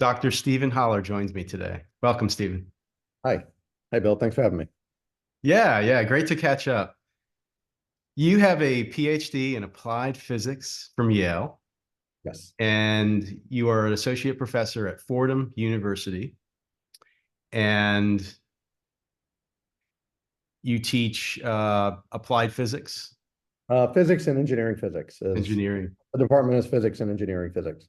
Dr. Stephen Holler joins me today. Welcome, Stephen. Hi. Hi, Bill. Thanks for having me. Yeah, great to catch up. You have a PhD in applied physics from Yale, Yes. and you are an associate professor at Fordham University, and you teach applied physics, Physics and engineering physics is engineering. the department is physics and engineering physics.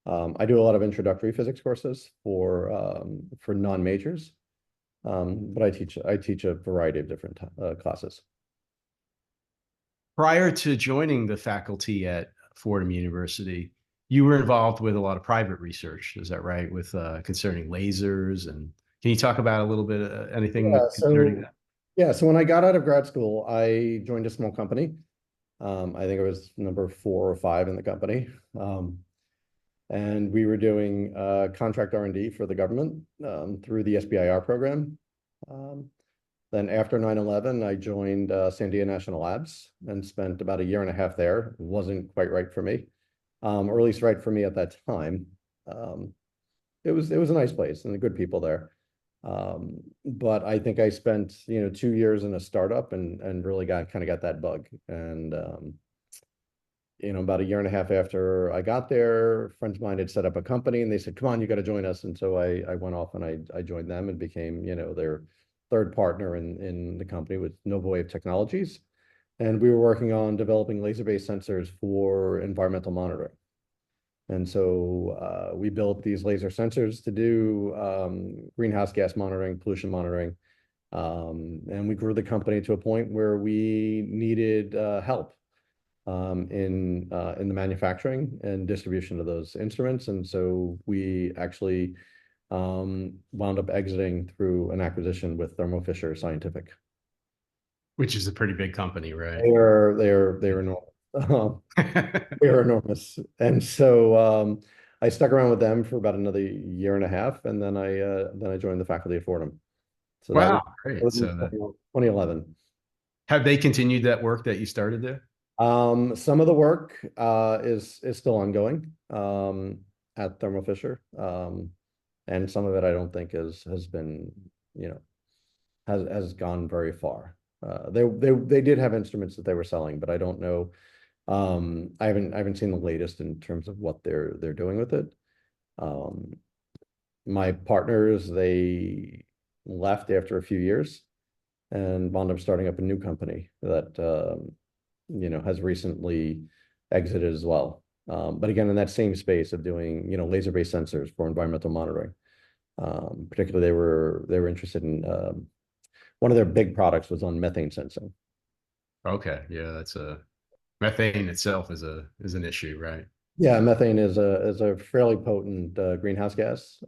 I do a lot of introductory physics courses for non-majors, but I teach a variety of different classes. Prior to joining the faculty at Fordham University, you were involved with a lot of private research. Is that right? With concerning lasers, and can you talk about a little bit anything Yeah. concerning So that? yeah. So when I got out of grad school, I joined a small company. I think it was number 4 or 5 in the company. And we were doing contract R&D for the government through the SBIR program. Um, Then after 9/11, I joined Sandia National Labs and spent about a year and a half there. It wasn't quite right for me, or at least right for me at that time. Um, it was a nice place and the good people there. But I think I spent 2 years in a startup and really got that bug. And about a year and a half after I got there, friends of mine had set up a company and they said, "Come on, you got to join us." And so I went off and I joined them and became, their third partner in the company with Novo Wave Technologies. And we were working on developing laser-based sensors for environmental monitoring. And so we built these laser sensors to do greenhouse gas monitoring, pollution monitoring. And we grew the company to a point where we needed help in the manufacturing and distribution of those instruments. And so we actually wound up exiting through an acquisition with Thermo Fisher Scientific. Which is a pretty big company, right? They are enormous. They are enormous. And so I stuck around with them for about another year and a half, and then I joined the faculty at Fordham. So Wow, that great. was in So that 2011. have they continued that work that you started there? Some of the work is still ongoing at Thermo Fisher, and some of it I don't think has been you know has gone very far. They did have instruments that they were selling, but I don't know. I haven't seen the latest in terms of what they're doing with it. Um, my partners, they left after a few years and wound up starting up a new company that has recently exited as well. But again, in that same space of doing, laser-based sensors for environmental monitoring. Particularly, they were interested in one of their big products was on methane sensing. Okay, yeah, that's a methane itself is an issue, right? Yeah, methane is a fairly potent greenhouse gas,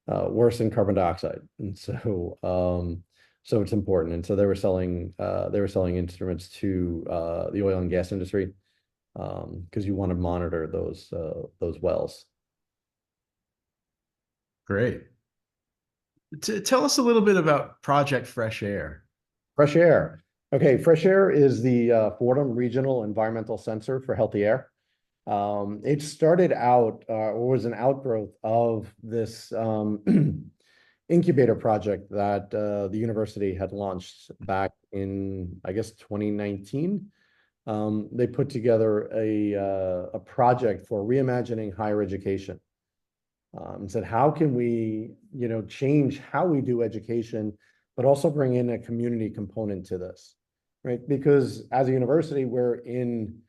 worse than carbon dioxide, and so it's important. And so they were selling instruments to the oil and gas industry because you want to monitor those wells. Great. Tell us a little bit about Project Fresh Air. Fresh air. Okay, fresh air is the Fordham Regional Environmental Sensor for Healthy Air. It started out or was an outgrowth of this incubator project that the university had launched back in, I guess, 2019. They put together a project for reimagining higher education. And said, how can we, change how we do education, but also bring in a community component to this, right? Because as a university, we're in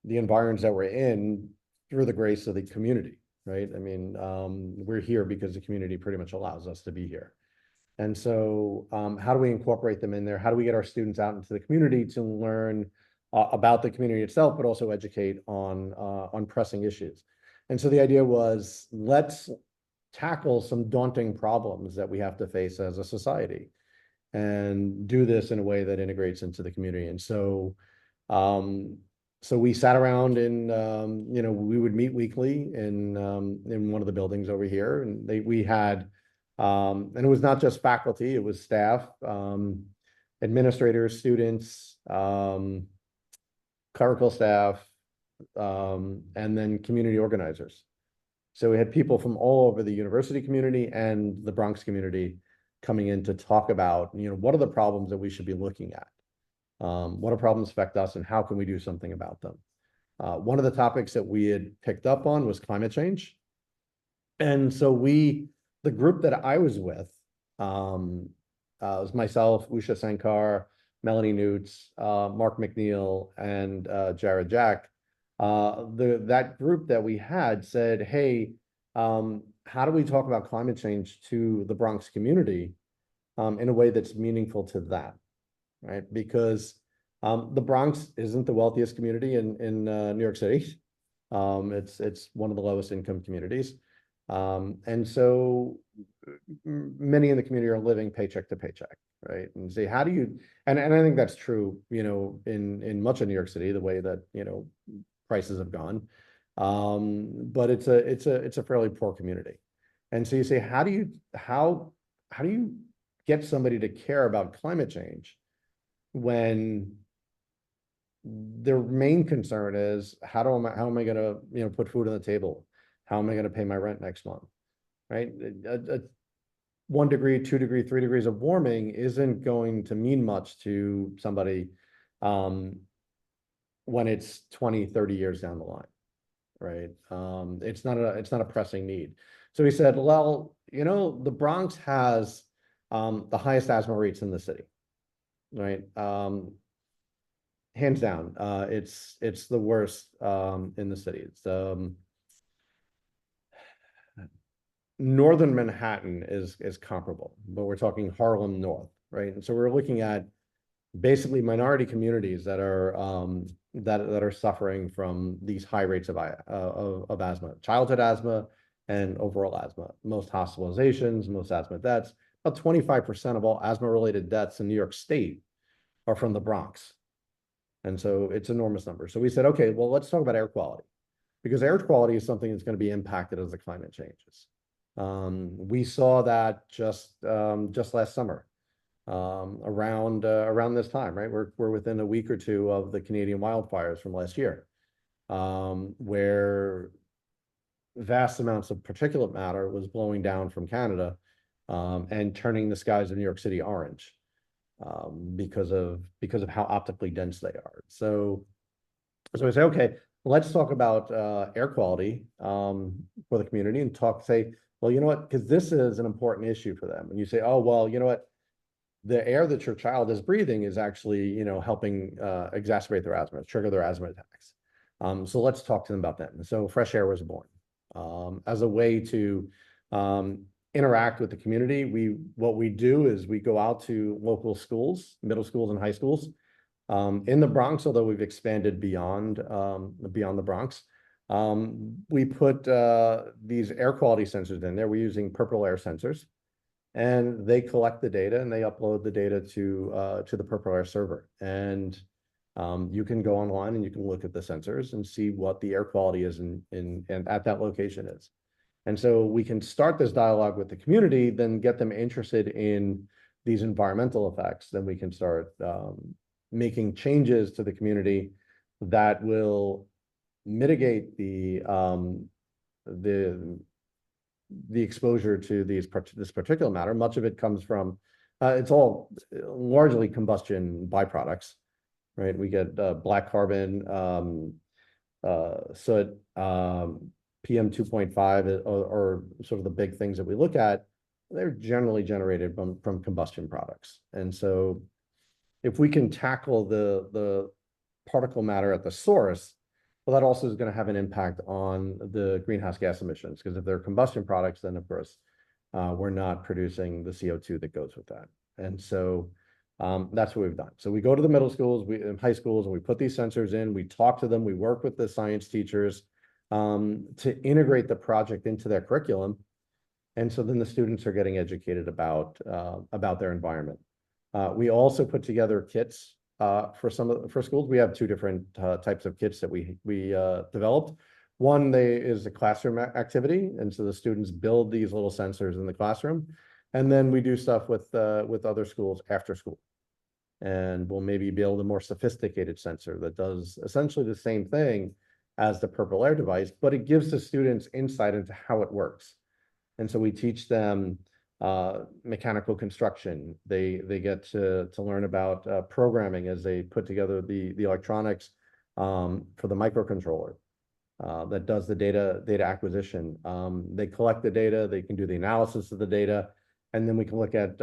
the environs that we're in through the grace of the community, right? I mean, we're here because the community pretty much allows us to be here. And so, how do we incorporate them in there? How do we get our students out into the community to learn about the community itself, but also educate on pressing issues? And so the idea was, let's tackle some daunting problems that we have to face as a society, and do this in a way that integrates into the community. And so we sat around and we would meet weekly in one of the buildings over here, and we had and it was not just faculty, it was staff, administrators, students, clerical staff, and then community organizers. So we had people from all over the university community and the Bronx community coming in to talk about, what are the problems that we should be looking at? What do problems affect us and how can we do something about them? One of the topics that we had picked up on was climate change. And so the group that I was with, was myself, Usha Sankar, Melanie Newts, Mark McNeil, and Jared Jack. That group that we had said, hey, how do we talk about climate change to the Bronx community in a way that's meaningful to that, right? Because the Bronx isn't the wealthiest community in New York City. It's one of the lowest income communities. And so many in the community are living paycheck to paycheck, right? And say, how do you, and I think that's true, in much of New York City, the way that, prices have gone. But it's a fairly poor community. And so you say, how do you get somebody to care about climate change when their main concern is how am I going to, put food on the table? How am I going to pay my rent next month? Right? 1 degree, 2 degree, 3 degrees of warming isn't going to mean much to somebody when it's 20, 30 years down the line, right? It's not a pressing need. So he said, well, the Bronx has the highest asthma rates in the city, right? Hands down, it's the worst in the city. It's Northern Manhattan is comparable, but we're talking Harlem North, right? And so we're looking at basically minority communities that are that are suffering from these high rates of asthma, childhood asthma, and overall asthma. Most hospitalizations, most asthma deaths. About 25% of all asthma-related deaths in New York State are from the Bronx, and so it's enormous number. So we said, okay, well, let's talk about air quality, because air quality is something that's going to be impacted as the climate changes. We saw that just last summer, around this time, right? We're within a week or two of the Canadian wildfires from last year, where vast amounts of particulate matter was blowing down from Canada, and turning the skies of New York City orange, because of how optically dense they are. So I say, okay, let's talk about air quality for the community, and say, well, you know what? Because this is an important issue for them. And you say, oh, well, you know what? The air that your child is breathing is actually, helping exacerbate their asthma, trigger their asthma attacks. So let's talk to them about that. And so Fresh Air was born as a way to interact with the community. What we do is we go out to local schools, middle schools and high schools in the Bronx, although we've expanded beyond the Bronx. We put these air quality sensors in there. We're using Purple Air sensors, and they collect the data and they upload the data to the Purple Air server. And you can go online and you can look at the sensors and see what the air quality is and at that location is. And so we can start this dialogue with the community, then get them interested in these environmental effects. Then we can start making changes to the community that will mitigate the exposure to this particulate matter. Much of it comes from, it's all largely combustion byproducts, right? We get black carbon, soot, PM 2.5 or sort of the big things that we look at. They're generally generated from combustion products. And so if we can tackle the particle matter at the source, well, that also is going to have an impact on the greenhouse gas emissions, because if they're combustion products, then of course we're not producing the CO2 that goes with that. And so that's what we've done. So we go to the middle schools, and high schools, and we put these sensors in. We talk to them. We work with the science teachers to integrate the project into their curriculum. And so then the students are getting educated about their environment. We also put together kits for schools. We have two different types of kits that we developed. One is a classroom activity, and so the students build these little sensors in the classroom, and then we do stuff with other schools after school, and we'll maybe build a more sophisticated sensor that does essentially the same thing as the purple air device, but it gives the students insight into how it works. And so we teach them mechanical construction. They get to learn about programming as they put together the electronics for the microcontroller that does the data acquisition. They collect the data, they can do the analysis of the data, and then we can look at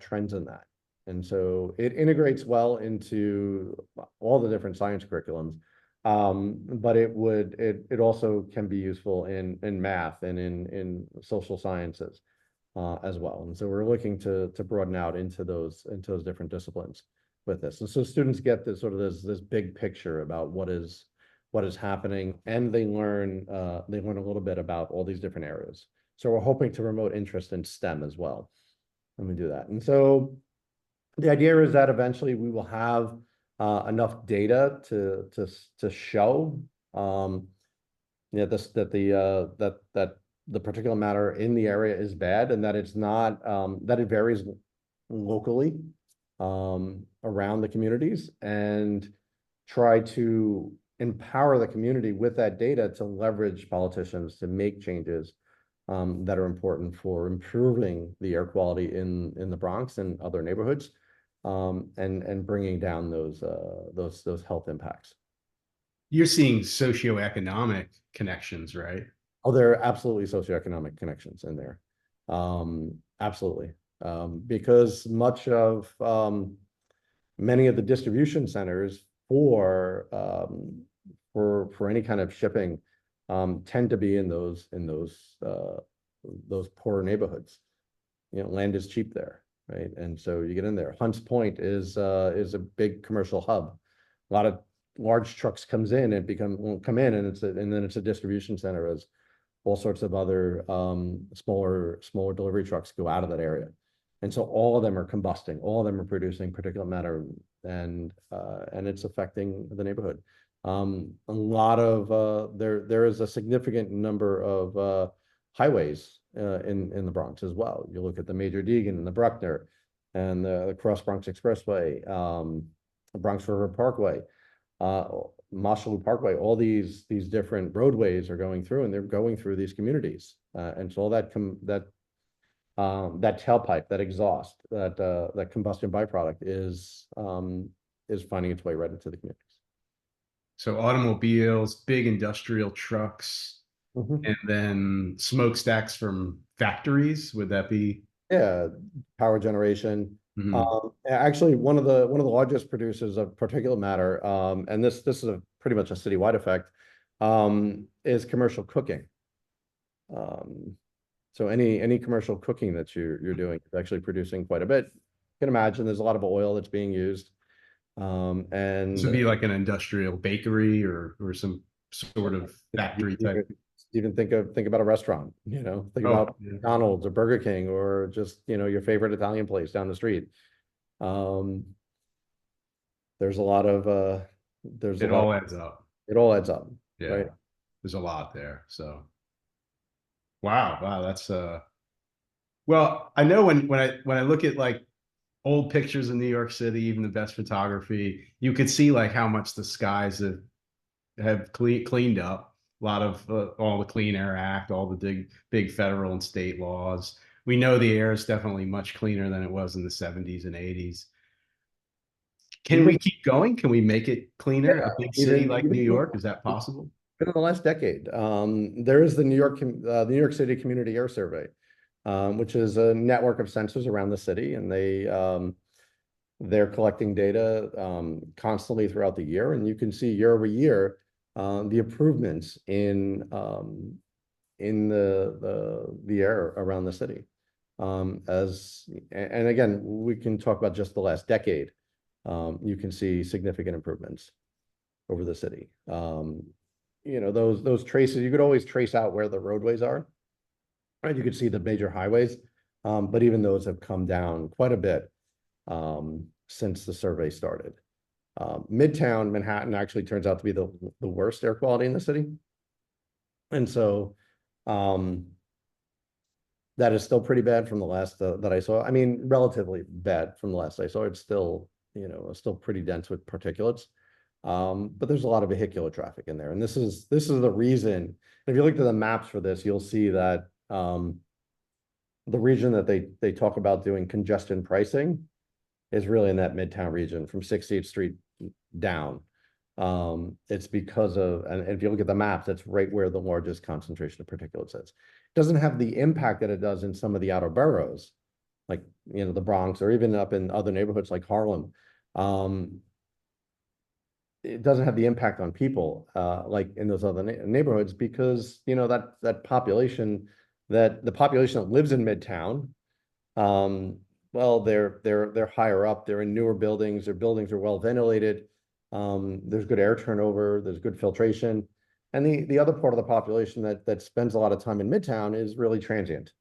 trends in that. And so it integrates well into all the different science curriculums. But it also can be useful in math and in social sciences as well. And so we're looking to broaden out into those different disciplines with this. And so students get this sort of this big picture about what is happening, and they learn a little bit about all these different areas. So we're hoping to promote interest in STEM as well when we do that. And so the idea is that eventually we will have enough data to show that the particulate matter in the area is bad, and that it's not that it varies locally around the communities, and try to empower the community with that data to leverage politicians to make changes that are important for improving the air quality in the Bronx and other neighborhoods, and bringing down those health impacts. You're seeing socioeconomic connections, right? Oh, there are absolutely socioeconomic connections in there. Absolutely. Because much of many of the distribution centers for any kind of shipping tend to be in those poorer neighborhoods. You know, land is cheap there, right? And so you get in there. Hunts Point is a big commercial hub. A lot of large trucks come in, and then it's a distribution center, as all sorts of other smaller delivery trucks go out of that area. And so all of them are combusting, all of them are producing particulate matter, and it's affecting the neighborhood. A lot of there is a significant number of highways in the Bronx as well. You look at the Major Deegan and the Bruckner and the Cross Bronx Expressway, the Bronx River Parkway, Marshall Parkway. All these different roadways are going through, and they're going through these communities, and so all that tailpipe, that exhaust, that combustion byproduct is finding its way right into the communities. So automobiles, big industrial trucks, and then smokestacks from factories. Would that be? Yeah, power generation. Actually, one of the largest producers of particulate matter, and this is pretty much a citywide effect, is commercial cooking. So any commercial cooking that you're doing is actually producing quite a bit. You can imagine there's a lot of oil that's being used. And this would be like an industrial bakery or some sort of factory type. Even think about a restaurant, think about McDonald's or Burger King, or just, your favorite Italian place down the street. There's a lot of, it all adds up. It all adds up. Yeah. Right? There's a lot there. So, wow. That's, well, I know when I look at like old pictures of New York City, even the best photography, you could see like how much the skies have cleaned up. A lot of all the Clean Air Act, all the big federal and state laws. We know the air is definitely much cleaner than it was in the 70s and 80s. Can we keep going? Can we make it cleaner? Yeah, a big city like New York, is that possible? In the last decade, there is the New York City Community Air Survey, which is a network of sensors around the city, and they're collecting data constantly throughout the year, and you can see year over year the improvements in the air around the city. And again, we can talk about just the last decade. You can see significant improvements over the city. Those traces, you could always trace out where the roadways are, right? You could see the major highways, but even those have come down quite a bit since the survey started. Midtown Manhattan actually turns out to be the worst air quality in the city. And so that is still pretty bad from the last that I saw. I mean, relatively bad from the last I saw. It's still, still pretty dense with particulates. But there's a lot of vehicular traffic in there. And this is the reason. If you look at the maps for this, you'll see that the region that they talk about doing congestion pricing is really in that Midtown region from 60th Street down. It's because of, and if you look at the maps, that's right where the largest concentration of particulates is. It doesn't have the impact that it does in some of the outer boroughs, like, the Bronx, or even up in other neighborhoods like Harlem. It doesn't have the impact on people like in those other neighborhoods, because that population, that the population that lives in Midtown, well, they're higher up, they're in newer buildings, their buildings are well ventilated, there's good air turnover, there's good filtration. And the other part of the population that spends a lot of time in Midtown is really transient.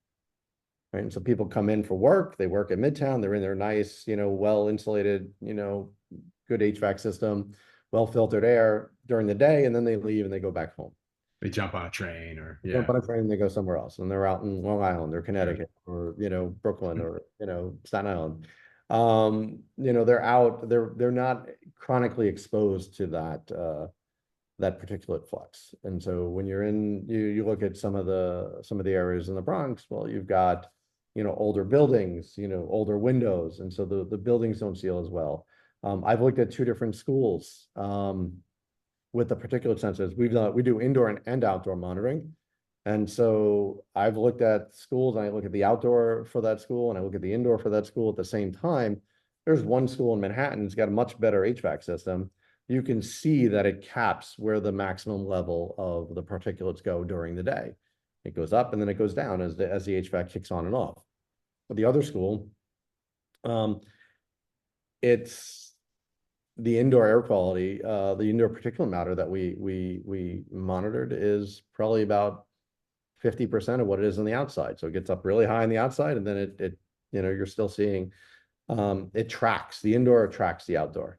Right. And so people come in for work, they work at Midtown, they're in their nice, well insulated, good HVAC system, well filtered air during the day, and then they leave and they go back home. They jump on a train, or They jump yeah. on a train and they go somewhere else, and they're out in Long Island or Connecticut or Brooklyn or Staten Island. They're out, they're not chronically exposed to that particulate flux. And so when you're in, you look at some of the areas in the Bronx, well, you've got older buildings, older windows, and so the buildings don't seal as well. I've looked at two different schools with the particulate sensors. We do indoor and outdoor monitoring. And so I've looked at schools, and I look at the outdoor for that school and I look at the indoor for that school at the same time. There's one school in Manhattan, it's got a much better HVAC system. You can see that it caps where the maximum level of the particulates go during the day. It goes up and then it goes down as the HVAC kicks on and off. But the other school, it's the indoor air quality, the indoor particulate matter that we monitored is probably about 50% of what it is on the outside. So it gets up really high on the outside, and then it you're still seeing it tracks, the indoor tracks the outdoor,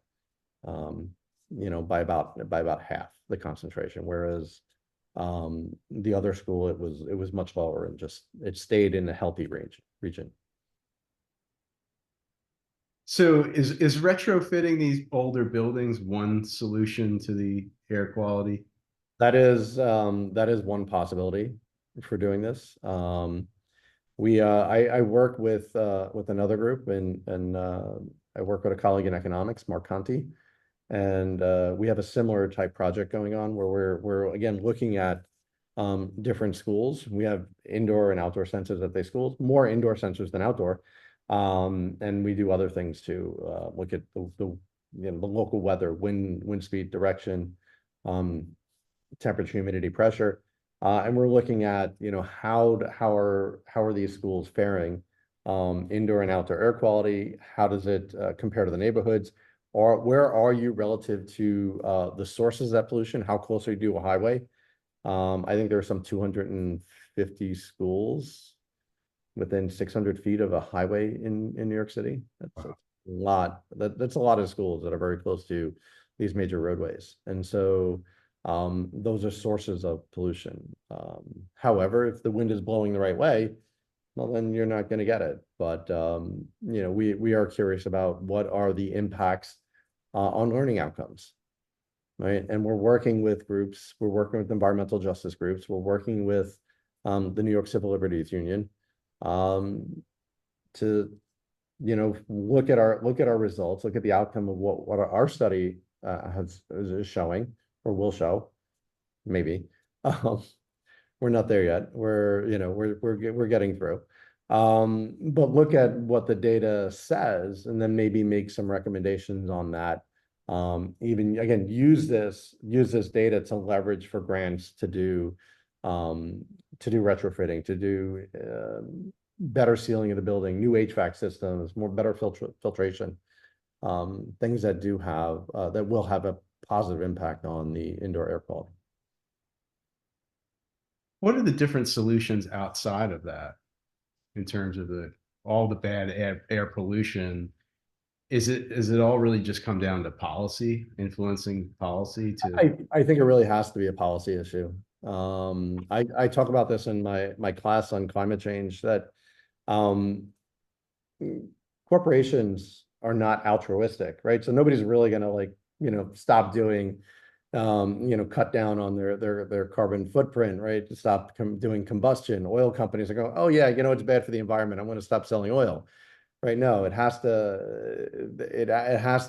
by about half the concentration, whereas the other school, it was much lower, and just it stayed in a healthy region. So is retrofitting these older buildings one solution to the air quality? That is one possibility for doing this. I work with another group, and I work with a colleague in economics, Mark Conti, and we have a similar type project going on where we're again looking at different schools. We have indoor and outdoor sensors at the schools, more indoor sensors than outdoor, and we do other things too. Look at the local weather, wind speed, direction, temperature, humidity, pressure. And we're looking at, how are these schools faring, indoor and outdoor air quality? How does it compare to the neighborhoods? Or where are you relative to the sources of that pollution? How close are you to a highway? I think there are some 250 schools within 600 feet of a highway in New York City. That's a lot. That's a lot of schools that are very close to these major roadways. And so those are sources of pollution. However, if the wind is blowing the right way, well, then you're not going to get it. But we are curious about what are the impacts on learning outcomes, right? And we're working with groups. We're working with environmental justice groups. We're working with the New York Civil Liberties Union to look at our results, look at the outcome of what our study is showing, or will show, maybe. We're not there yet. We're getting through. But look at what the data says, and then maybe make some recommendations on that. Even again, use this data to leverage for grants to do retrofitting, to do better sealing of the building, new HVAC systems, better filtration, things that will have a positive impact on the indoor air quality. What are the different solutions outside of that in terms of all the bad air pollution? Is it all really just come down to policy, influencing policy to? I think it really has to be a policy issue. I talk about this in my class on climate change, that corporations are not altruistic, right? So nobody's really going to stop doing, cut down on their carbon footprint, right? To stop doing combustion. Oil companies are going, oh yeah, it's bad for the environment. I'm going to stop selling oil. Right? No, it has to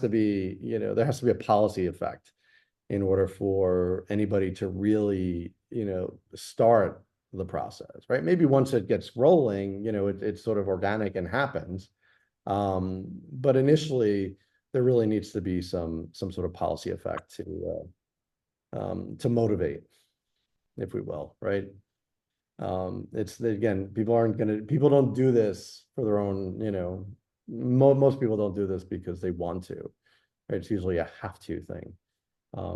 be, there has to be a policy effect in order for anybody to really, start the process, right? Maybe once it gets rolling, it's sort of organic and happens. But initially, there really needs to be some sort of policy effect to motivate, if we will, right? It's again, people don't do this for their own, most people don't do this because they want to, right? It's usually a have to thing,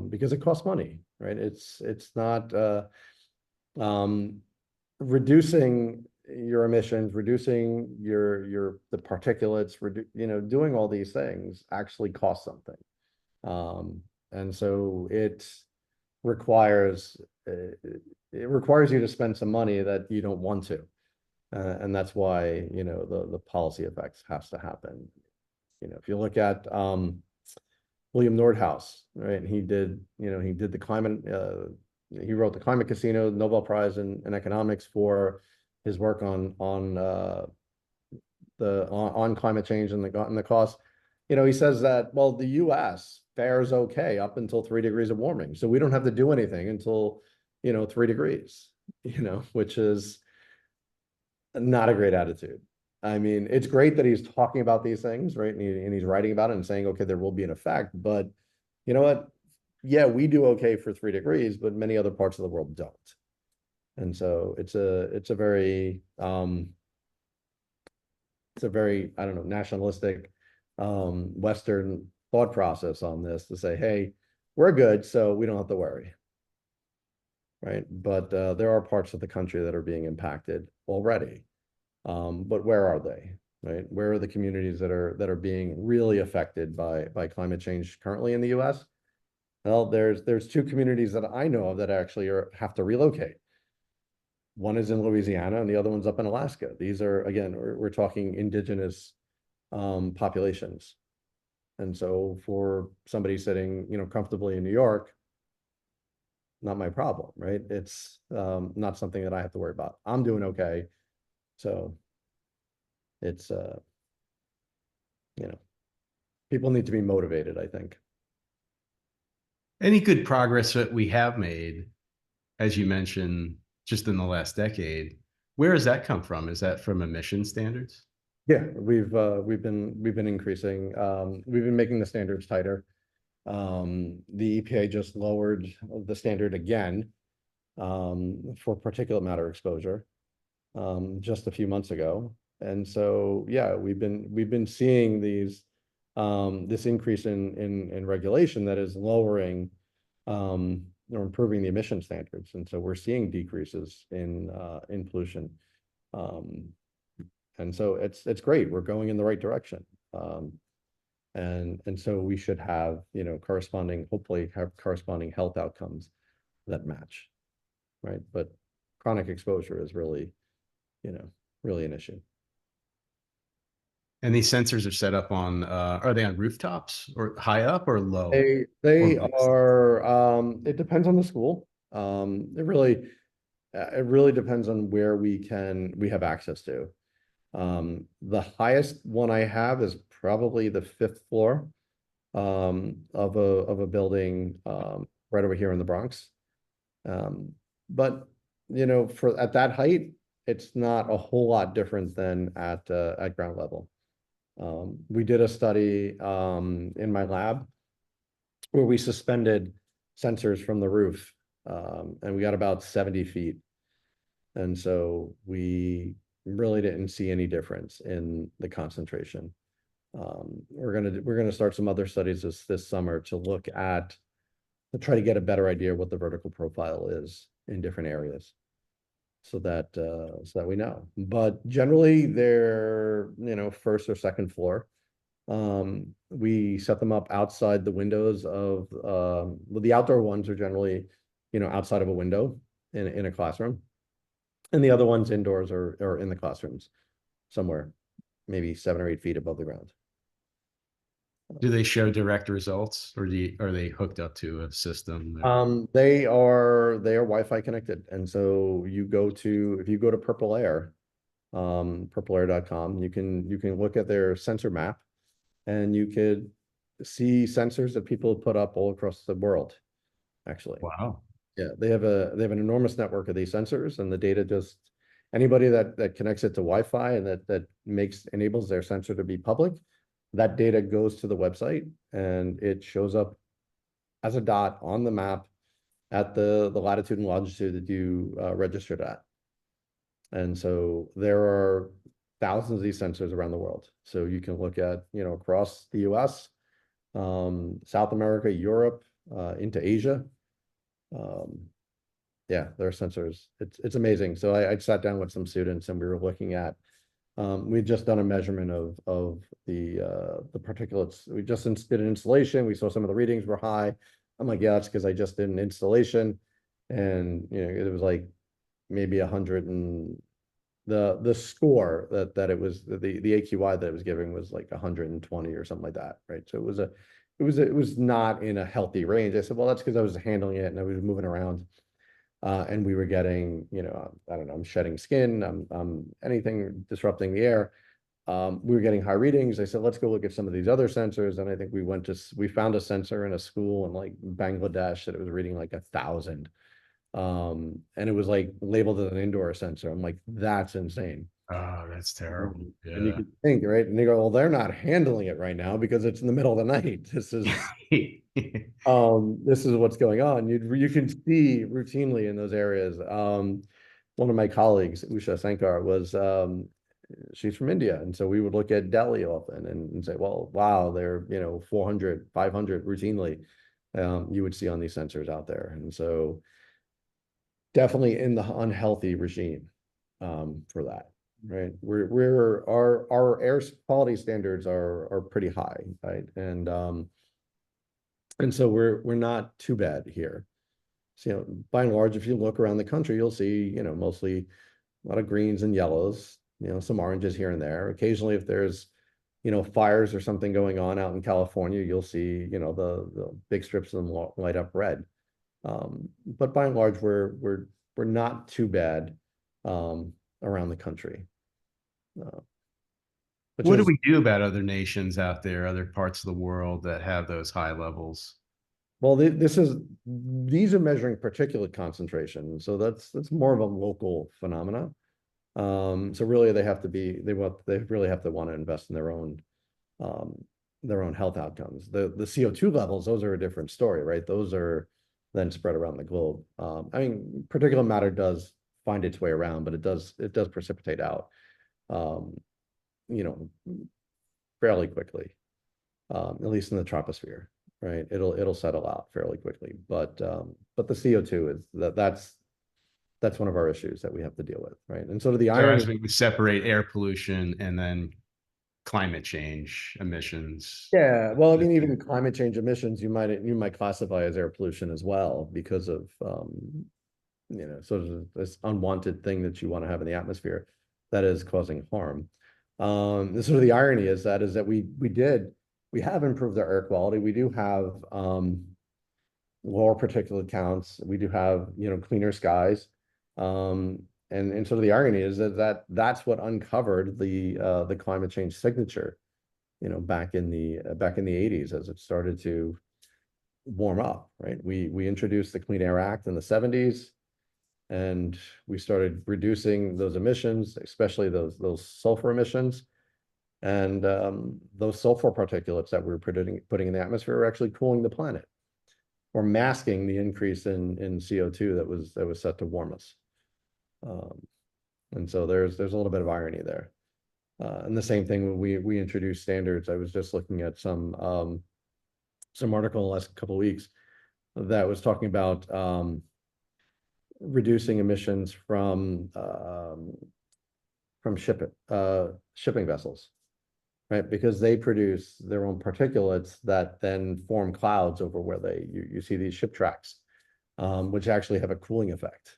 because it costs money, right? It's not, reducing your emissions, reducing the particulates, doing all these things actually costs something. And so requires, it requires you to spend some money that you don't want to. And that's why, the policy effects has to happen. If you look at William Nordhaus, right? He did the climate, he wrote the Climate Casino, Nobel Prize in economics for his work on climate change and the cost. He says that, well, the US fares okay up until 3 degrees of warming. So we don't have to do anything until, 3 degrees, which is not a great attitude. I mean, it's great that he's talking about these things, right? And he's writing about it and saying, okay, there will be an effect, but you know what? Yeah, we do okay for 3 degrees, but many other parts of the world don't. And so it's a very, I don't know, nationalistic, Western thought process on this to say, hey, we're good, so we don't have to worry. Right. But there are parts of the country that are being impacted already. But where are they? Right? Where are the communities that are being really affected by climate change currently in the US? Well, there's two communities that I know of that actually have to relocate. One is in Louisiana and the other one's up in Alaska. These are, again, we're talking indigenous populations. And so for somebody sitting, comfortably in New York, not my problem, right? It's not something that I have to worry about. I'm doing okay. So it's, people need to be motivated, I think. Any good progress that we have made, as you mentioned, just in the last decade, where does that come from? Is that from emission standards? Yeah, we've been increasing. We've been making the standards tighter. The EPA just lowered the standard again for particulate matter exposure just a few months ago. And so, yeah, we've been seeing this increase in regulation that is lowering or improving the emission standards. And so we're seeing decreases in pollution. And so it's great. We're going in the right direction. And so we should have, hopefully have corresponding health outcomes that match, right? But chronic exposure is really, really an issue. And these sensors are set up on, are they on rooftops or high up or low? Or They mixed? are, it depends on the school. It really depends on where we have access to. The highest one I have is probably the 5th floor of a building right over here in the Bronx. But at that height, it's not a whole lot different than at ground level. We did a study in my lab where we suspended sensors from the roof, and we got about 70 feet. And so we really didn't see any difference in the concentration. We're gonna start some other studies this summer to try to get a better idea what the vertical profile is in different areas, so that we know. But generally, they're 1st or 2nd floor. We set them up outside the windows of well, the outdoor ones are generally outside of a window in a classroom. And the other ones indoors or in the classrooms somewhere, maybe 7 or 8 feet above the ground. Do they show direct results, or are they hooked up to a system? They are Wi-Fi connected. And so if you go to Purple Air, purpleair.com, you can look at their sensor map and you could see sensors that people have put up all across the world, actually. Wow. Yeah, they have an enormous network of these sensors, and the data just anybody that connects it to Wi-Fi and that enables their sensor to be public, that data goes to the website and it shows up as a dot on the map at the latitude and longitude that you registered at. And so there are thousands of these sensors around the world. So you can look at, across the US, South America, Europe, into Asia. Um, yeah, there are sensors. It's amazing. So I sat down with some students and we were looking at, we'd just done a measurement of the particulates. We just did an installation. We saw some of the readings were high. I'm like, yeah, that's because I just did an installation, and it was like maybe 100, and the score that it was, the AQI that it was giving was like 120 or something like that, right? So it was not in a healthy range. I said, well, that's because I was handling it and I was moving around. And we were getting, I don't know, I'm shedding skin, I'm anything disrupting the air. We were getting high readings. I said, let's go look at some of these other sensors. And I think we found a sensor in a school in like Bangladesh that it was reading like 1,000. And it was like labeled as an indoor sensor. I'm like, that's insane. Oh, that's terrible. And you Yeah. could think, right? And they go, well, they're not handling it right now because it's in the middle of the night. This is what's going on. You can see routinely in those areas. One of my colleagues, Usha Sankar, she's from India. And so we would look at Delhi often and say, well, wow, they're, 400, 500 routinely, you would see on these sensors out there. And so definitely in the unhealthy regime, for that, right? Our air quality standards are pretty high, right? And so we're not too bad here. So, by and large, if you look around the country, you'll see, mostly a lot of greens and yellows, some oranges here and there. Occasionally, if there's, fires or something going on out in California, you'll see, the big strips of them light up red. But by and large, we're not too bad, around the country. Uh, which What do is we do about other nations out there, other parts of the world that have those high levels? Well, these are measuring particulate concentration, so that's more of a local phenomena. So really, they really have to want to invest in um, their own health outcomes. The CO2 levels, those are a different story, right? Those are then spread around the globe. I mean, particulate matter does find its way around, but it does precipitate out, um, you know, fairly quickly, at least in the troposphere, right? It'll settle out fairly quickly, but the CO2 that's one of our issues that we have to deal with, right? And sort of the So irony. as we separate air pollution and then climate change emissions. Yeah, well, I mean, even climate change emissions, you might classify as air pollution as well because of sort of this unwanted thing that you want to have in the atmosphere that is causing harm. This sort of the irony is that we have improved our air quality. We do have lower particulate counts. We do have cleaner skies. And sort of the irony is that's what uncovered the climate change signature, back in the 80s as it started to warm up, right? We introduced the Clean Air Act in the 70s, and we started reducing those emissions, especially those sulfur emissions. And those sulfur particulates that we were putting in the atmosphere were actually cooling the planet or masking the increase in CO2 that was set to warm us. And so there's a little bit of irony there. And the same thing when we introduced standards. I was just looking at some article in the last couple of weeks that was talking about reducing emissions from shipping vessels, right? Because they produce their own particulates that then form clouds over where you see these ship tracks, which actually have a cooling effect.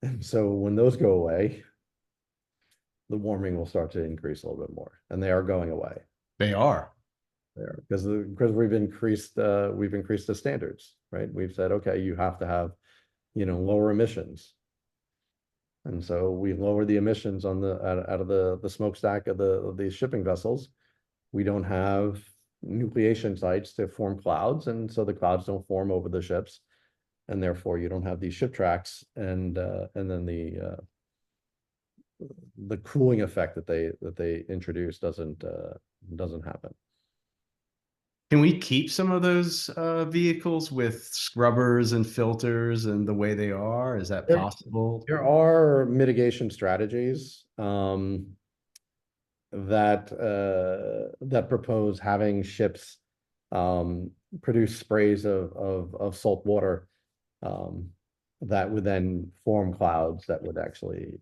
And so when those go away, the warming will start to increase a little bit more, and they are going away. They are. there because we've increased the standards, right? We've said, okay, you have to have, lower emissions. And so we lowered the emissions on out of the smokestack of the shipping vessels. We don't have nucleation sites to form clouds, and so the clouds don't form over the ships, and therefore you don't have these ship tracks, and then the cooling effect that they introduce doesn't happen. Can we keep some of those vehicles with scrubbers and filters and the way they are? Is that There, possible? there are mitigation strategies that propose having ships produce sprays of salt water that would then form clouds that would actually,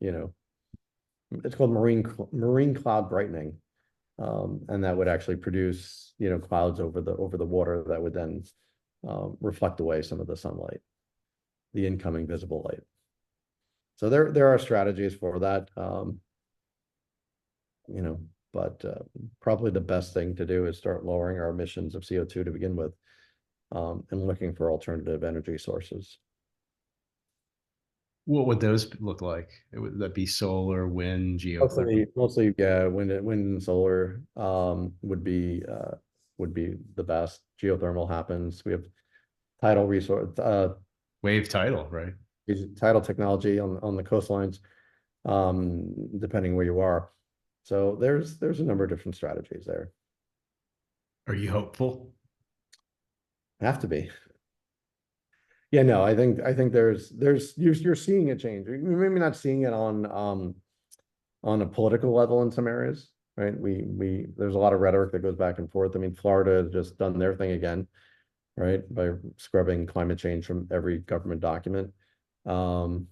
it's called marine cloud brightening. And that would actually produce, clouds over the water that would then reflect away some of the sunlight, the incoming visible light. So there are strategies for that. But probably the best thing to do is start lowering our emissions of CO2 to begin with, and looking for alternative energy sources. What would those look like? Would that be solar, wind, geothermal? Mostly, yeah, wind and solar would be the best. Geothermal happens. We have tidal resource, Wave tidal, right? tidal technology on the coastlines, depending where you are. So there's a number of different strategies there. Are you hopeful? Have to be. Yeah, no, I think you're seeing a change. You're maybe not seeing it on a political level in some areas, right? There's a lot of rhetoric that goes back and forth. I mean, Florida has just done their thing again, right? By scrubbing climate change from every government document. I'm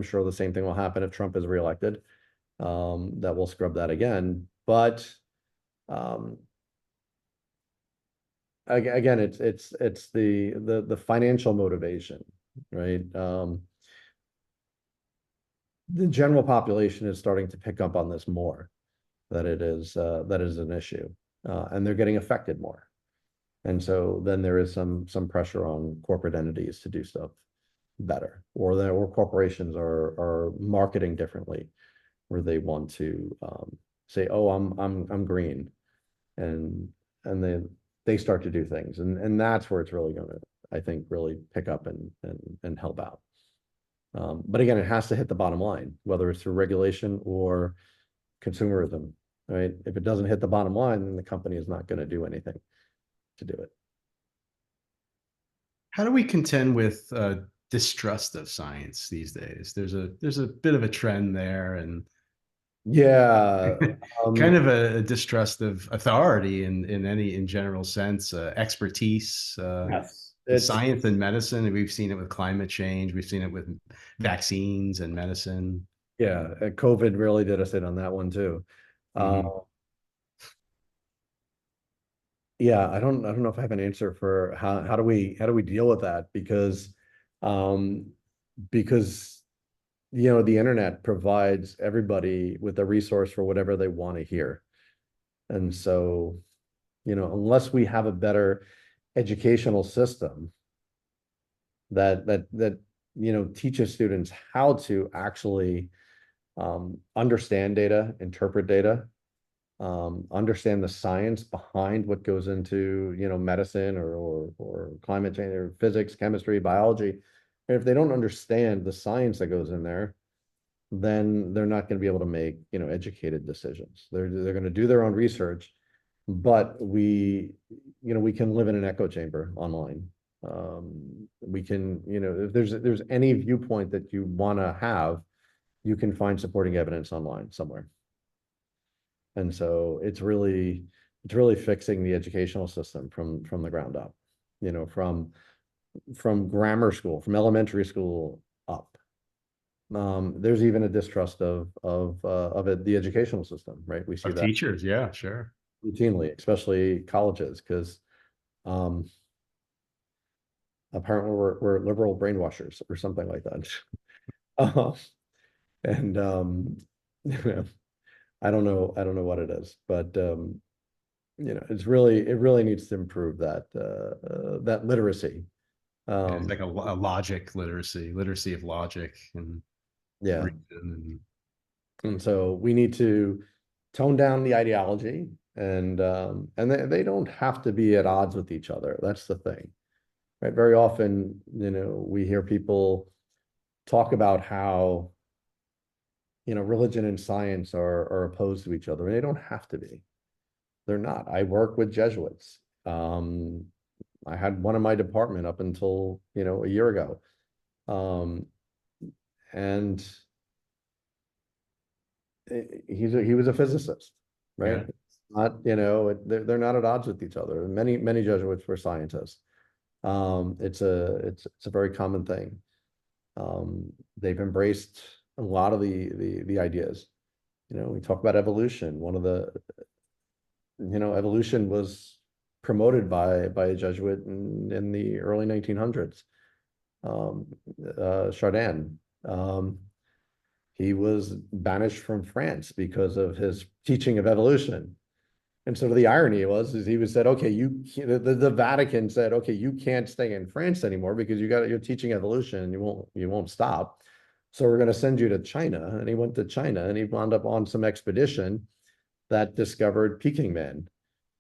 sure the same thing will happen if Trump is reelected. That will scrub that again. But um, again, it's the financial motivation, right? The general population is starting to pick up on this more, that is an issue, and they're getting affected more. And so then there is some pressure on corporate entities to do stuff better, or corporations are marketing differently, where they want to say, "Oh, I'm green," and they start to do things, and that's where it's really going to, I think, really pick up and help out. But again, it has to hit the bottom line, whether it's through regulation or consumerism, right? If it doesn't hit the bottom line, then the company is not going to do anything to do it. How do we contend with distrust of science these days? There's a bit of a trend there, and Yeah. kind of a distrust of authority in general sense, expertise, Yes. in science and medicine. And we've seen it with climate change. We've seen it with vaccines and medicine. Yeah, COVID really did us in on that one too. Uh, Mhm. yeah, I don't know if I have an answer for how do we deal with that, um because the internet provides everybody with a resource for whatever they want to hear. And so, unless we have a better educational system that teaches students how to actually understand data, interpret data, understand the science behind what goes into, medicine or climate change or physics, chemistry, biology. And if they don't understand the science that goes in there, then they're not going to be able to make, educated decisions. They're going to do their own research, but we can live in an echo chamber online. We can, if there's any viewpoint that you want to have, you can find supporting evidence online somewhere. And so it's really fixing the educational system from the ground up, from grammar school, from elementary school up. There's even a distrust of the educational system, right? We see Of that teachers, yeah, sure. routinely, especially colleges, because um, apparently we're liberal brainwashers or something like that. Uh, and I don't know what it is, but it really needs to improve that literacy. Yeah, it's Um, like a logic literacy of logic and yeah. reason and And so we need to tone down the ideology, and they don't have to be at odds with each other. That's the thing, right? Very often, we hear people talk about how, religion and science are opposed to each other, and they don't have to be. They're not. I work with Jesuits. Um, I had one in my department up until, a year ago. Um, and he was a physicist, right? yeah. It's not, they're not at odds with each other. Many Jesuits were scientists. It's a very common thing. They've embraced a lot of the ideas. We talk about evolution. One of the, evolution was promoted by a Jesuit in the early 1900s. Um, Chardin. Um, he was banished from France because of his teaching of evolution. And so the irony was, is he was said, okay, the Vatican said, okay, you can't stay in France anymore because you're teaching evolution and you won't stop. So we're going to send you to China. And he went to China and he wound up on some expedition that discovered Peking Man,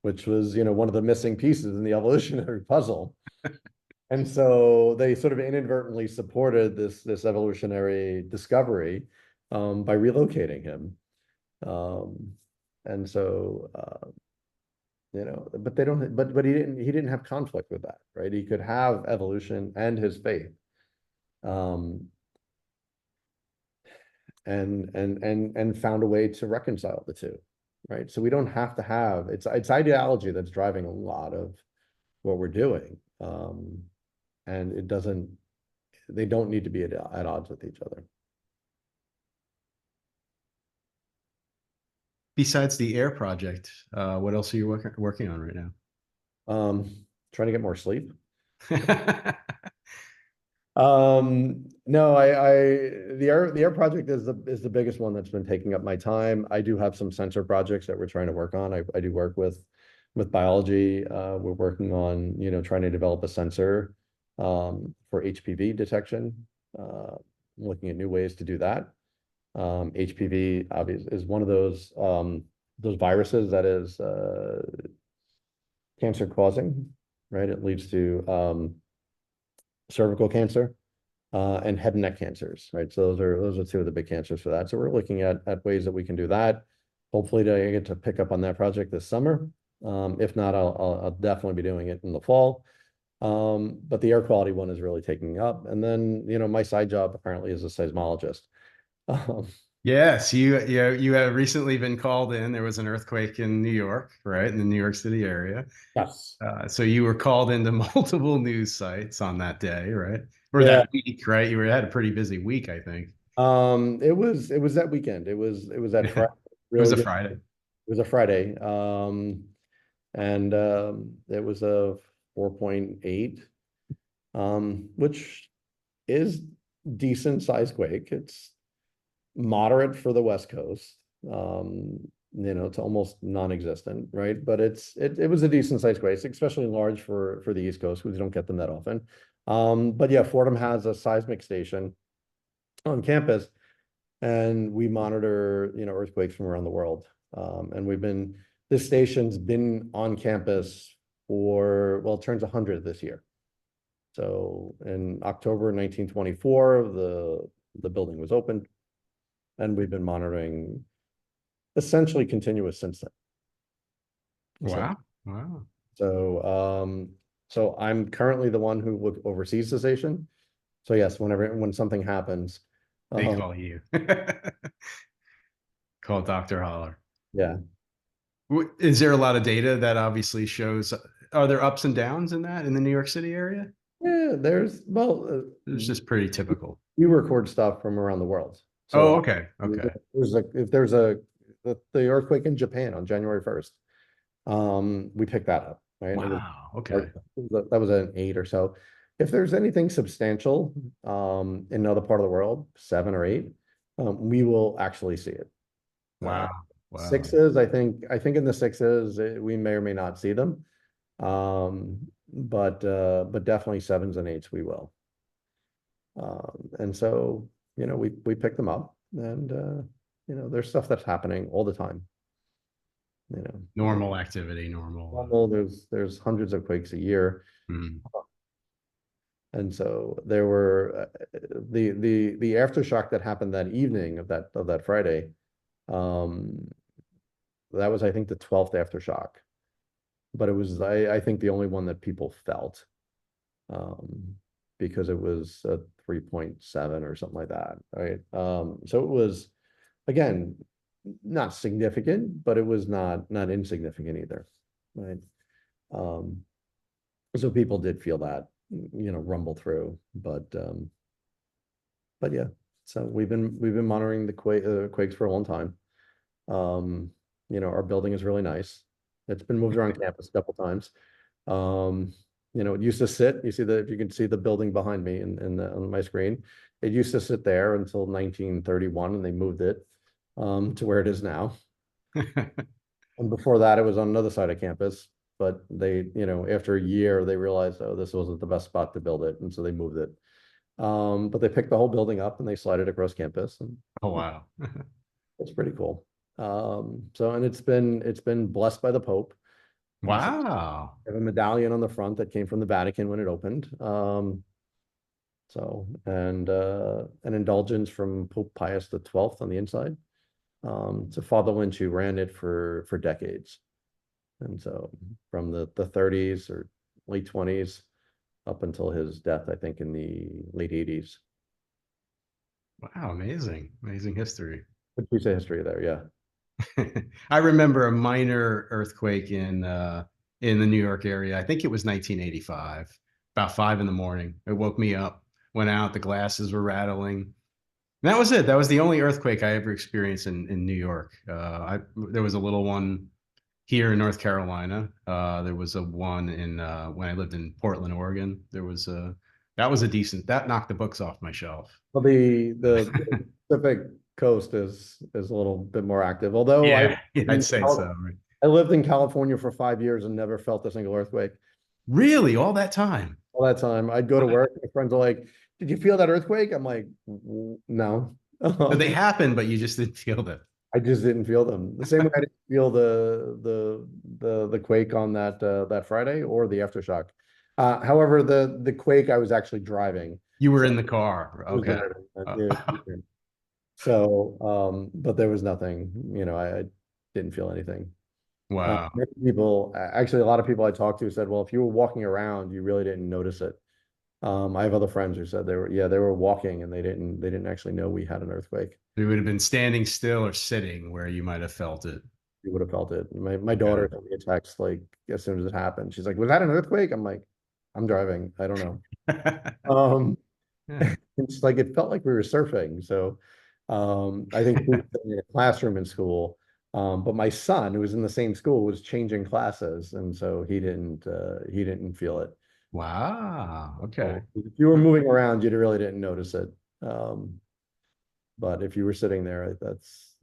which was, one of the missing pieces in the evolutionary puzzle. And so they sort of inadvertently supported this evolutionary discovery by relocating him. Um, and so but they don't but he didn't have conflict with that, right? He could have evolution and his faith. Um, and found a way to reconcile the two, right? So we don't have to have it's ideology that's driving a lot of what we're doing. And they don't need to be at odds with each other. Besides the air project, what else are you working on right Trying to get more sleep. now? No, the air project is the biggest one that's been taking up my time. I do have some sensor projects that we're trying to work on. I do work with biology. We're working on, trying to develop a sensor for HPV detection. Looking at new ways to do that. HPV obviously is one of those viruses that is cancer causing, right? It leads to cervical cancer and head and neck cancers, right? So those are two of the big cancers for that. So we're looking at ways that we can do that. Hopefully, to get to pick up on that project this summer. If not, I'll definitely be doing it in the fall. But the air quality one is really taking up. And then, my side job apparently is a seismologist. Um, Yes, you have recently been called in. There was an earthquake in New York, right, in the New York City area. yes. So you were called into multiple news sites on that day, right? Or Yeah. that week, right? Had a pretty busy week, I think. It was that weekend. It was that Yeah, Friday. it was Really a good. Friday. It was a Friday. And it was a 4.8, which is decent size quake. It's moderate for the West Coast. It's almost non-existent, right? But it was a decent size quake, especially large for the East Coast, because you don't get them that often. But yeah, Fordham has a seismic station on campus, and we monitor, earthquakes from around the world. And this station's been on campus well, it turns 100 this year. So in October 1924, the building was opened, and we've been monitoring essentially continuous since then. So, Wow. Wow. so, so I'm currently the one who oversees the station. So yes, when something happens, They um, call you. Call Dr. Holler. yeah, Is there a lot of data that obviously shows, are there ups and downs in that in the New York City area? yeah, It's just pretty typical. we record stuff from around the world. Oh, So okay. Okay. if there's the earthquake in Japan on January 1st, we pick that up, right? Wow. Okay. That was an 8 or so. If there's anything substantial in another part of the world, 7 or 8, we will actually see it. Uh, Wow. Wow. Sixes, I think in the sixes, we may or may not see them. But definitely sevens and eights we will. And so, we pick them up and, there's stuff that's happening all the time. You know, Normal activity, normal. normal, there's hundreds of quakes a year. Mm. And so there were the aftershock that happened that evening of that Friday. Um, that was, I think, the 12th aftershock, but it was, I think, the only one that people felt, um, because it was a 3.7 or something like that, right? So it was, again, not significant, but it was not insignificant either, right? Um, so people did feel that, rumble through, but yeah. So we've been monitoring the quakes for a long time. Um, our building is really nice. It's been moved around campus a couple times. Um, it used to sit, if you can see the building behind me on my screen, it used to sit there until 1931 and they moved it to where it is now. And before that, it was on another side of campus, but they, after a year, they realized, oh, this wasn't the best spot to build it, and so they moved it. But they picked the whole building up and they slid it across campus, and Oh, wow. it's pretty cool. And it's been blessed by the Pope. So Wow. I have a medallion on the front that came from the Vatican when it opened. And an indulgence from Pope Pius XII on the inside. To Father Lynch, who ran it for decades. And so from the 30s or late 20s up until his death, I think in the late 80s. Wow, amazing. Amazing history. Good piece of history there, yeah. I remember a minor earthquake in the New York area. I think it was 1985, about 5 in the morning. It woke me up, went out, the glasses were rattling. And that was it. That was the only earthquake I ever experienced in New York. There was a little one here in North Carolina. There was a one in when I lived in Portland, Oregon. That was a decent, that knocked the books off my shelf. Well, the Pacific Coast is a little bit more active. Although Yeah, I'd say so. I lived in California for 5 years and never felt a single earthquake. Really, all that time? All that time, I'd go to work. My friends are like, "Did you feel that earthquake?" I'm like, "No." So they happened, but you just didn't feel them. I just didn't feel them. The same way I didn't feel the quake on that Friday or the aftershock. However, the quake, I was actually driving. You were So in the car. I was Okay. driving. Uh, So, but there was nothing, I didn't feel anything. wow. Many people, actually, a lot of people I talked to said, well, if you were walking around, you really didn't notice it. I have other friends who said they were walking and they didn't actually know we had an earthquake. You would have been standing still or sitting where you might have felt it. You would have felt it. My Yeah. daughter sent me a text like as soon as it happened. She's like, "Was that an earthquake?" I'm like, "I'm driving. I don't know." Um, Yeah. it's like it felt like we were surfing. So, I think we were in a classroom in school. But my son, who was in the same school, was changing classes, and so he didn't feel it. Wow. Okay. So if you were moving around, you really didn't notice it. Um, but if you were sitting there, that's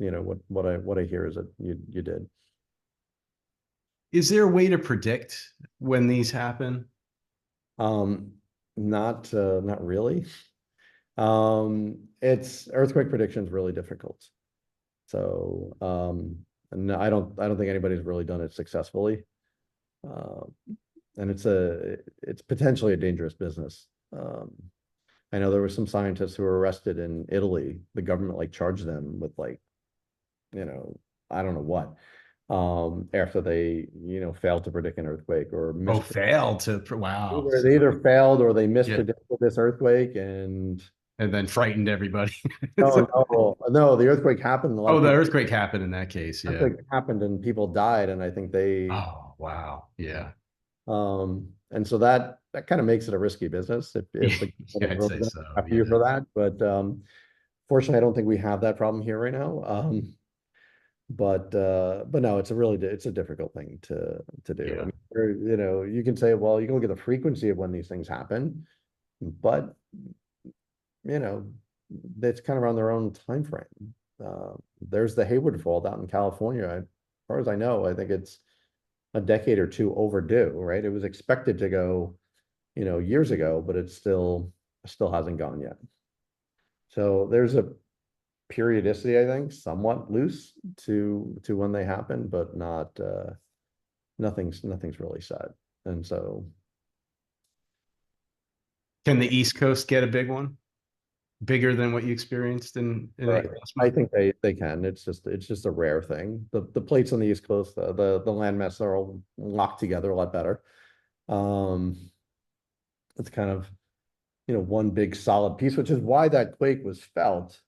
what I hear is that you did. Is there a way to predict when these happen? Um, not really. It's earthquake prediction is really difficult. So, no, I don't think anybody's really done it successfully. Uh, and it's potentially a dangerous business. I know there were some scientists who were arrested in Italy. The government like charged them with like, you know, I don't know what, after they, failed to predict an earthquake or Oh, mis failed to. Wow. either they either failed or they Yeah. mispredicted this earthquake. And And then frightened everybody. no, no, the earthquake happened. A lot Oh, of the people, earthquake happened in that case. Yeah. earthquake happened and people died. And I think Oh, wow. Yeah. and so that kind of makes it a risky business Yeah, if the yeah, government is I'd really say gonna so. come after you Yeah. for that. But fortunately, I don't think we have that problem here right now. But no, it's a difficult thing to do. I Yeah. mean, you can say, well, you can look at the frequency of when these things happen, but you know, it's kind of on their own time frame. There's the Hayward Fault out in California. As far as I know, I think it's a decade or two overdue, right? It was expected to go, years ago, but it still hasn't gone yet. So there's a periodicity, I think, somewhat loose to when they happen, but not nothing's really set. And so Can the East Coast get a big one? Bigger than what you experienced in right. April? I think they can. It's just a rare thing. The plates on the East Coast, the landmass are all locked together a lot better. Um, it's kind of one big solid piece, which is why that quake was felt.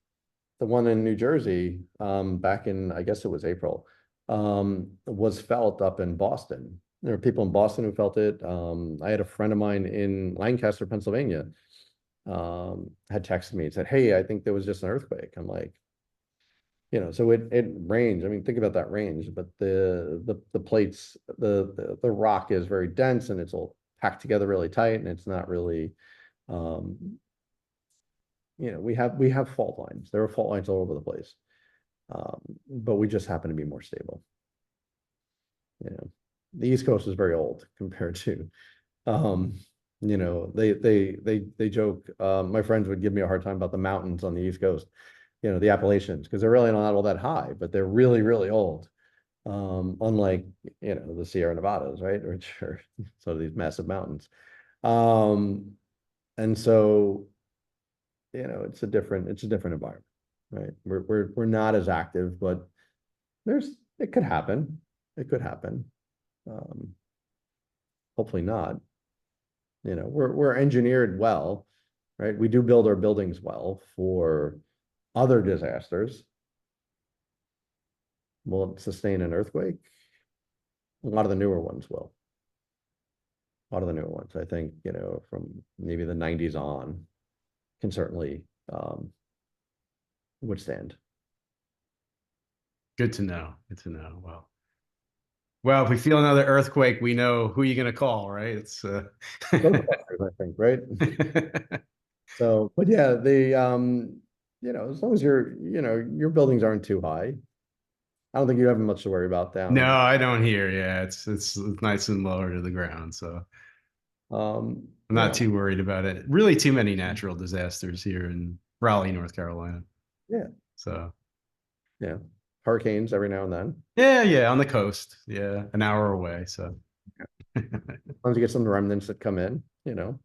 The one in New Jersey, back in, I guess it was April, was felt up in Boston. There were people in Boston who felt it. I had a friend of mine in Lancaster, Pennsylvania, had texted me and said, "Hey, I think there was just an earthquake." I'm like, so it range. I mean, think about that range, but the plates, the rock is very dense and it's all packed together really tight, and it's not really, um, we have fault lines. There are fault lines all over the place, but we just happen to be more stable. The East Coast is very old compared to, um, they joke. My friends would give me a hard time about the mountains on the East Coast, the Appalachians, because they're really not all that high, but they're really, really old. Unlike, the Sierra Nevadas, right? Which are sort of these massive mountains. Um, and so, it's a different environment, right? We're not as active, but it could happen. It could happen. Um, Hopefully not. We're engineered well, right? We do build our buildings well for other disasters. Will it sustain an earthquake? A lot of the newer ones will. A lot of the newer ones, I think, from maybe the 90s on, can certainly withstand. Good to know. Good to know. Well, if we feel another earthquake, we know who you're going to call, right? It's Ghostbusters, I think, right? So, but yeah, as long as your buildings aren't too high, I don't think you have much to worry about No, down. I don't hear. Yeah, it's nice and lower to the ground, so Um, I'm you not know, too worried about it. Really, too many natural disasters here in Raleigh, North Carolina. yeah, So yeah, hurricanes every now and then. yeah, on the coast. Yeah, an hour away. So As long as you get some remnants that come in, probably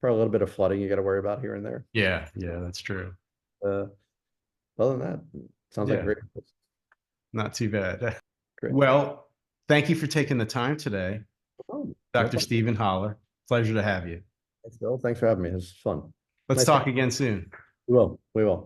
a little bit of flooding you got to worry about here and there. yeah, that's true. Uh, Other than that, sounds like a Yeah, great, not too bad. great. Well, thank you for taking the time today, Oh, no Dr. problem. Stephen Holler. Pleasure to have you. Thanks, Bill. Thanks for having me. This is fun. Let's Nice talk chat. again soon. We will. We will.